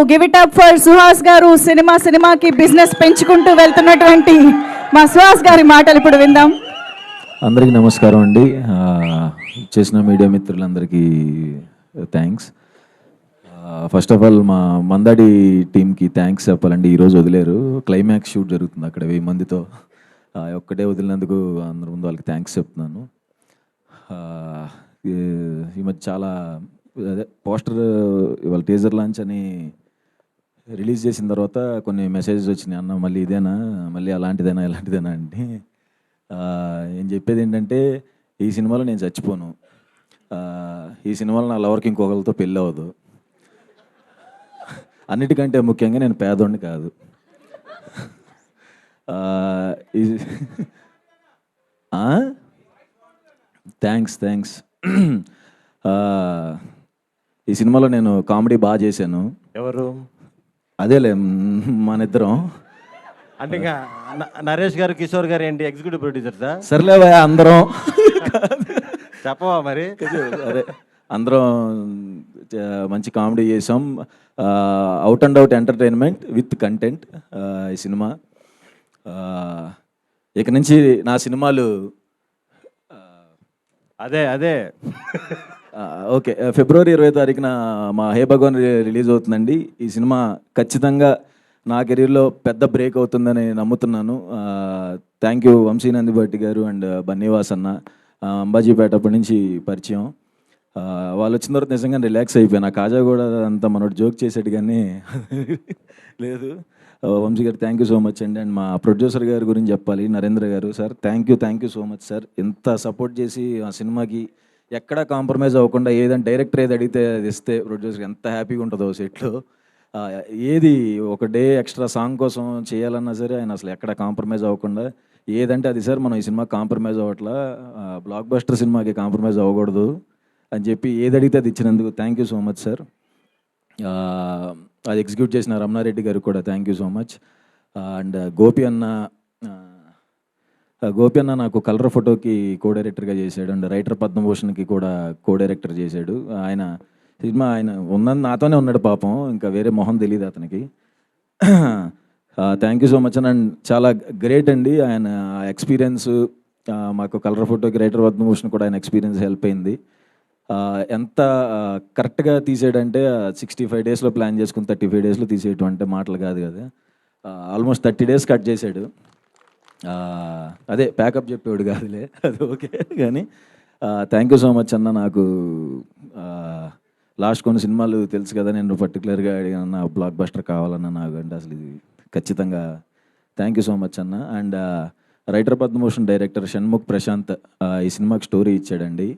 Give it up for Suhas గారు. సినిమాకి business పెంచుకుంటూ వెళ్తున్నటువంటి మా సుహాస్ గారి మాటలు ఇప్పుడు విందాం. అందరికీ నమస్కారం అండి. చేసిన మీడియా మిత్రులందరికీ థ్యాంక్స్. ఫస్ట్ ఆఫ్ ఆల్ మా మందాడి టీంకి థ్యాంక్స్ చెప్పాలండి. ఈరోజు వదిలేరు, క్లైమాక్స్ షూట్ జరుగుతుంది అక్కడ 1000 మందితో. ఒక్కటే వదిలినందుకు అందరి ముందు వాళ్ళకి థ్యాంక్స్ చెప్తున్నాను. ఈ మధ్య చాలా అదే పోస్టర్ ఇవాళ టీజర్ లాంచ్ అని రిలీజ్ చేసిన తర్వాత కొన్ని మెసేజెస్ వచ్చినాయి, అన్న మళ్ళీ ఇదేనా, మళ్ళీ అలాంటిదేనా ఇలాంటిదేనా అంటే నేను చెప్పేది ఏంటంటే, ఈ సినిమాలో నేను చచ్చిపోను, ఈ సినిమాలో నా లవర్కి ఇంకొకరితో పెళ్ళి అవ్వదు, అన్నిటికంటే ముఖ్యంగా నేను పేదోడిని కాదు. థ్యాంక్స్. ఈ సినిమాలో నేను కామెడీ బాగా చేశాను. ఎవరు? అదేలే మన ఇద్దరం. అంటే ఇంకా నరేష్ గారు, కిషోర్ గారు ఏంటి ఎగ్జిక్యూటివ్ ప్రొడ్యూసర్సా? సర్లేవా అందరం చెప్పవా మరి? అదే అందరం మంచి కామెడీ చేసాం. Out and out entertainment with content ఈ సినిమా. ఇక నుంచి నా సినిమాలు అదే ఓకే, ఫిబ్రవరి 20వ తారీఖున మా హే భగవాన్ రిలీజ్ అవుతుందండి. ఈ సినిమా ఖచ్చితంగా నా కెరీర్లో పెద్ద బ్రేక్ అవుతుందని నమ్ముతున్నాను. థ్యాంక్ యూ వంశీనందిభట్టి గారు అండ్ బన్నీవాస్ అన్న. అంబాజీపేట అప్పటి నుంచి పరిచయం. వాళ్ళు వచ్చిన తర్వాత నిజంగా రిలాక్స్ అయిపోయాను. ఆ కాజా కూడా అంత మనోడు జోక్ చేసాడు కానీ లేదు. వంశీ గారు థ్యాంక్ యూ సో మచ్ అండి. అండ్ మా ప్రొడ్యూసర్ గారి గురించి చెప్పాలి, నరేంద్ర గారు. Sir thank you so much sir. ఎంత సపోర్ట్ చేసి ఆ సినిమాకి ఎక్కడా కాంప్రమైజ్ అవ్వకుండా ఏదంటే డైరెక్టర్ ఏది అడిగితే అది ఇస్తే ప్రొడ్యూసర్ ఎంత హ్యాపీగా ఉంటుందో సెట్లో. ఏది ఒక డే ఎక్స్ట్రా సాంగ్ కోసం చేయాలన్నా సరే ఆయన అసలు ఎక్కడ కాంప్రమైజ్ అవ్వకుండా ఏదంటే అది సార్ మనం ఈ సినిమా కాంప్రమైజ్ అవ్వట్లా, బ్లాక్ బస్టర్ సినిమాకి కాంప్రమైజ్ అవ్వకూడదు అని చెప్పి ఏది అడిగితే అది ఇచ్చినందుకు thank you so much sir. అది ఎగ్జిక్యూట్ చేసిన రమణారెడ్డి గారికి కూడా thank you so much. And Gopi అన్న నాకు కలర్ ఫోటోకి కో డైరెక్టర్గా చేశాడు అండ్ రైటర్ పద్మభూషణ్కి కూడా కో డైరెక్టర్ చేశాడు. ఆయన సినిమా ఆయన ఉన్నది నాతోనే ఉన్నాడు పాపం, ఇంకా వేరే మొహం తెలియదు అతనికి. Thank you so much and చాలా గ్రేట్ అండి ఆయన ఎక్స్పీరియన్స్. మాకు కలర్ ఫోటోకి రైటర్ పద్మభూషణ్ కూడా ఆయన ఎక్స్పీరియన్స్ హెల్ప్ అయింది. ఎంత కరెక్ట్గా తీసేయడంటే 65 డేస్లో ప్లాన్ చేసుకుని 35 డేస్లో తీసేయటం అంటే మాటలు కాదు కదా. ఆల్మోస్ట్ 30 డేస్ కట్ చేశాడు. అదే ప్యాకప్ చెప్పేవాడు కాదులే, అది ఓకే కానీ థ్యాంక్ యూ సో మచ్ అన్న. నాకు లాస్ట్ కొన్ని సినిమాలు తెలుసు కదా, నేను పర్టికులర్గా అడిగిన బ్లాక్ బస్టర్ కావాలన్నా నాకు అంటే అసలు ఇది ఖచ్చితంగా థ్యాంక్ యూ సో మచ్ అన్న. And writer Padmabhushan director Shanmukh Prashanth ఈ సినిమాకి స్టోరీ ఇచ్చాడండి.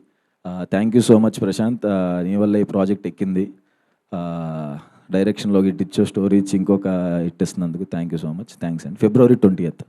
Thank you so much Prashanth, నీ వల్ల ఈ ప్రాజెక్ట్ ఎక్కింది. డైరెక్షన్లో హిట్ ఇచ్చో, స్టోరీ ఇచ్చి ఇంకొక హిట్ ఇస్తున్నందుకు thank you so much. Thanks అండి. February 20th.